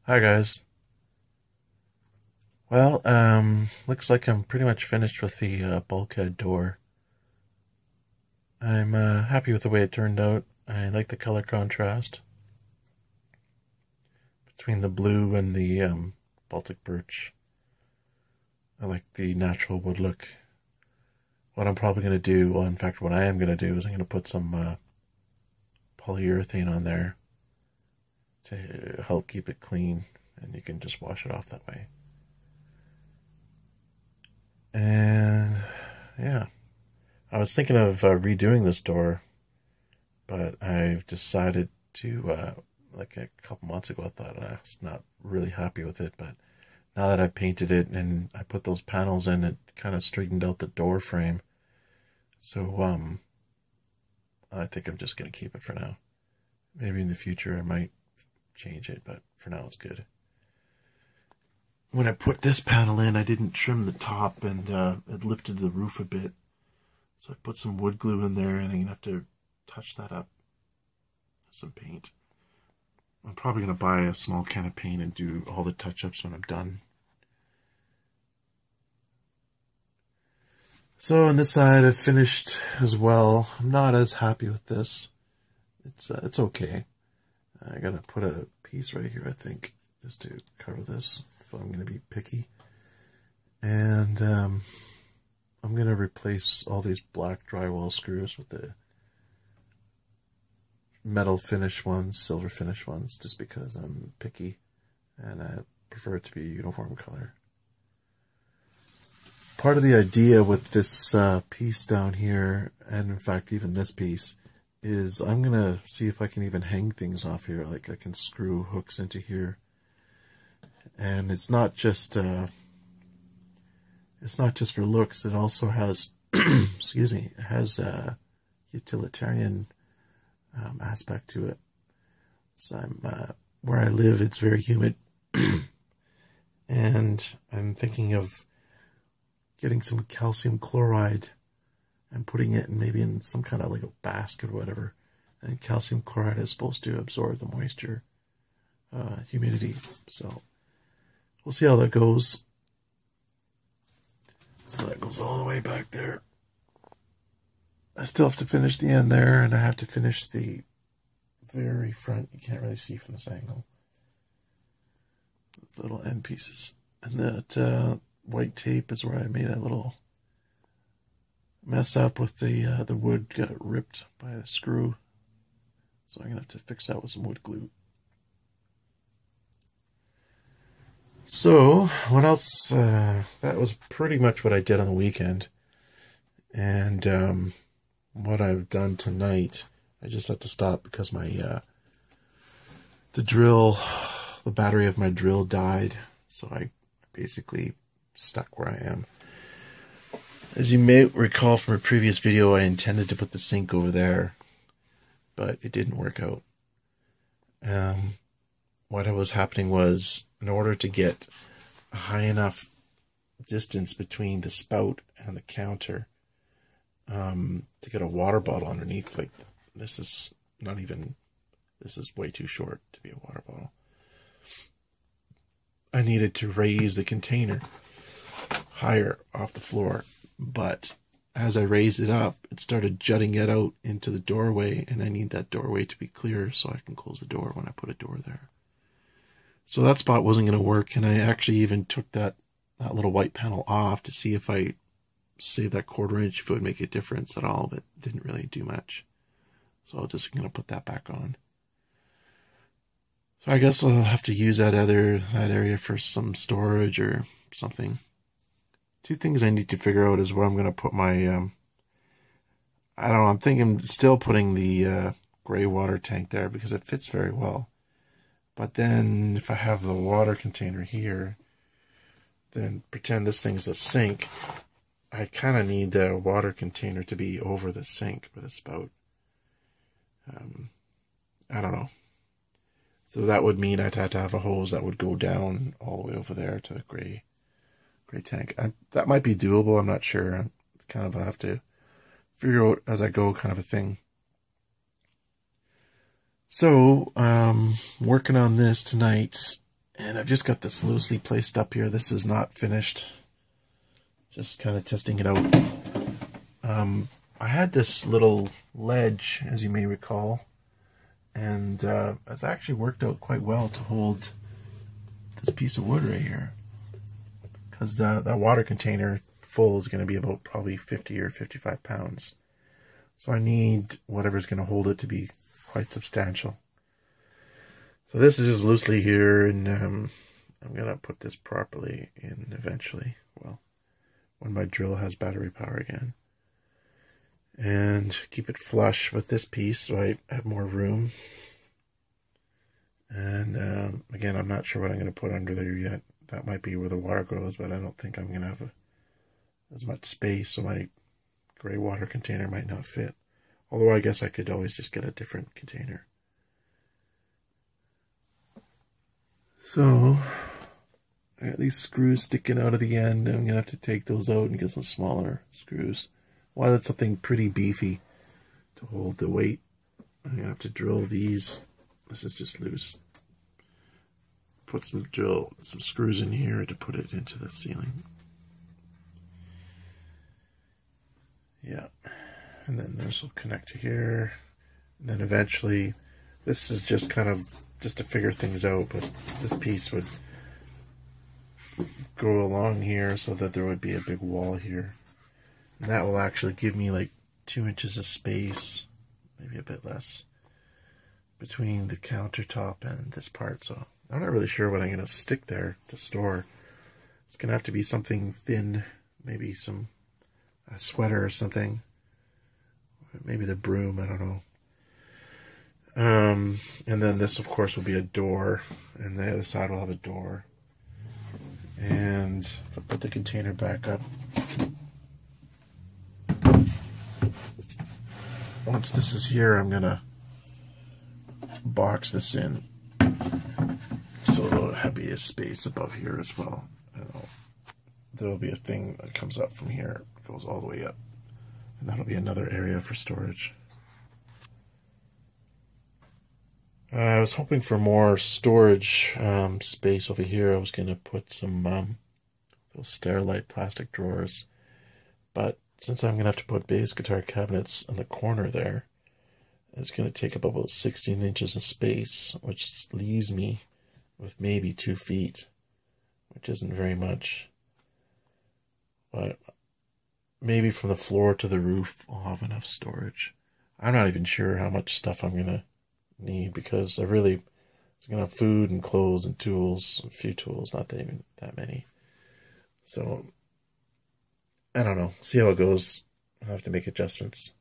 Hi guys. Well, looks like I'm pretty much finished with the bulkhead door. I'm happy with the way it turned out. I like the color contrast between the blue and the Baltic birch. I like the natural wood look. What I'm probably going to do, well, in fact, what I am going to do is I'm going to put some polyurethane on there to help keep it clean, and you can just wash it off that way. And yeah, I was thinking of redoing this door, but I've decided to, like a couple months ago, I thought I was not really happy with it. But now that I painted it and I put those panels in, it kind of straightened out the door frame. So, I think I'm just going to keep it for now. Maybe in the future I might change it, but for now it's good. When I put this panel in, I didn't trim the top, and it lifted the roof a bit. So I put some wood glue in there, and I'm going to have to touch that up with some paint. I'm probably going to buy a small can of paint and do all the touch-ups when I'm done. So on this side, I've finished as well. I'm not as happy with this. It's okay. I got to put a piece right here, I think, just to cover this if I'm going to be picky. And I'm going to replace all these black drywall screws with the metal finish ones, silver finish ones, just because I'm picky and I prefer it to be a uniform color. Part of the idea with this piece down here, and in fact even this piece, is I'm going to see if I can even hang things off here. Like I can screw hooks into here. And it's not just for looks. It also has, excuse me, it has a utilitarian aspect to it. So where I live, it's very humid, and I'm thinking of getting some calcium chloride and putting it maybe in some kind of like a basket or whatever. And calcium chloride is supposed to absorb the moisture, humidity. So we'll see how that goes. So that goes all the way back there. I still have to finish the end there, and I have to finish the very front. You can't really see from this angle. The little end pieces. And that white tape is where I made a little mess up with the wood got ripped by a screw. So I'm going to have to fix that with some wood glue. So, what else? That was pretty much what I did on the weekend. And what I've done tonight, I just had to stop because my the battery of my drill died. So I basically stuck where I am. As you may recall from a previous video, I intended to put the sink over there, but it didn't work out. What was happening was, in order to get a high enough distance between the spout and the counter, to get a water bottle underneath, like this is way too short to be a water bottle. I needed to raise the container higher off the floor, but as I raised it up, it started jutting it out into the doorway, and I need that doorway to be clear so I can close the door when I put a door there. So that spot wasn't going to work, and I actually even took that little white panel off to see if I saved that 1/4 inch, if it would make a difference at all, but it didn't really do much. So I'm just going to put that back on. So I guess I'll have to use that area for some storage or something. Two things I need to figure out is where I'm going to put my, I don't know, I'm thinking still putting the gray water tank there because it fits very well. But then if I have the water container here, then pretend this thing's the sink. I kind of need the water container to be over the sink with a spout. I don't know. So that would mean I'd have to have a hose that would go down all the way over there to the gray tank. That might be doable. I'm not sure. I kind of have to figure out as I go, kind of a thing. So, working on this tonight, And I've just got this loosely placed up here. This is not finished. Just kind of testing it out. I had this little ledge, as you may recall, and it's actually worked out quite well to hold this piece of wood right here. Because that water container full is going to be about probably 50 or 55 pounds. So I need whatever's going to hold it to be quite substantial. So this is just loosely here, and I'm going to put this properly in eventually. Well, when my drill has battery power again. And keep it flush with this piece so I have more room. And again, I'm not sure what I'm going to put under there yet. That might be where the water goes, but I don't think I'm going to have as much space, so my gray water container might not fit. Although I guess I could always just get a different container. So, I got these screws sticking out of the end. I'm going to have to take those out and get some smaller screws. Wanted something pretty beefy to hold the weight. I'm going to have to drill these. This is just loose. Put some screws in here to put it into the ceiling. Yeah. And then this will connect to here. And then eventually, this is just kind of just to figure things out, but this piece would go along here so that there would be a big wall here. And that will actually give me like 2 inches of space, maybe a bit less, between the countertop and this part. So I'm not really sure what I'm going to stick there to store. It's going to have to be something thin, maybe a sweater or something. Maybe the broom, I don't know. And then this, of course, will be a door, and the other side will have a door. And if I put the container back up, once this is here, I'm gonna box this in so there'll be a space above here as well. There'll be a thing that comes up from here, goes all the way up, and that'll be another area for storage. I was hoping for more storage space over here. I was going to put some those Sterilite plastic drawers, but since I'm going to have to put bass guitar cabinets in the corner there, it's going to take up about 16 inches of space, which leaves me with maybe 2 feet, which isn't very much. But maybe from the floor to the roof, I'll have enough storage. I'm not even sure how much stuff I'm going to need, because I really was going to have food and clothes and tools, a few tools, not even that many. So, I don't know. See how it goes. I'll have to make adjustments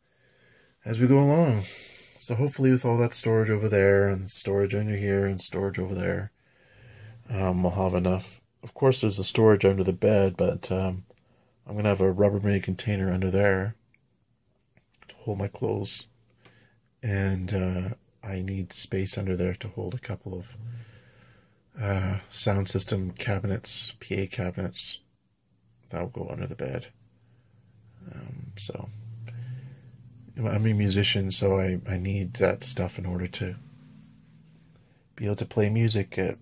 as we go along. So hopefully with all that storage over there, and storage under here, and storage over there, I'll have enough. Of course, there's the storage under the bed, but I'm going to have a Rubbermaid container under there to hold my clothes. And I need space under there to hold a couple of sound system cabinets, PA cabinets. That will go under the bed. So, I'm a musician, so I need that stuff in order to be able to play music at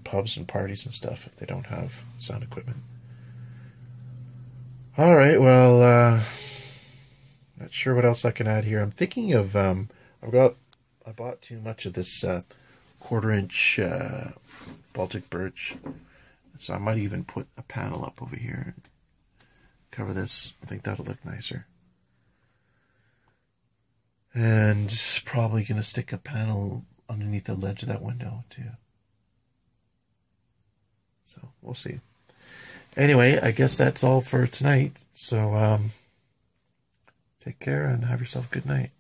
pubs and parties and stuff if they don't have sound equipment. All right, well, not sure what else I can add here. I'm thinking of I bought too much of this 1/4-inch Baltic birch, so I might even put a panel up over here and cover this. I think that'll look nicer. And probably going to stick a panel underneath the ledge of that window too. So we'll see. Anyway, I guess that's all for tonight. So take care and have yourself a good night.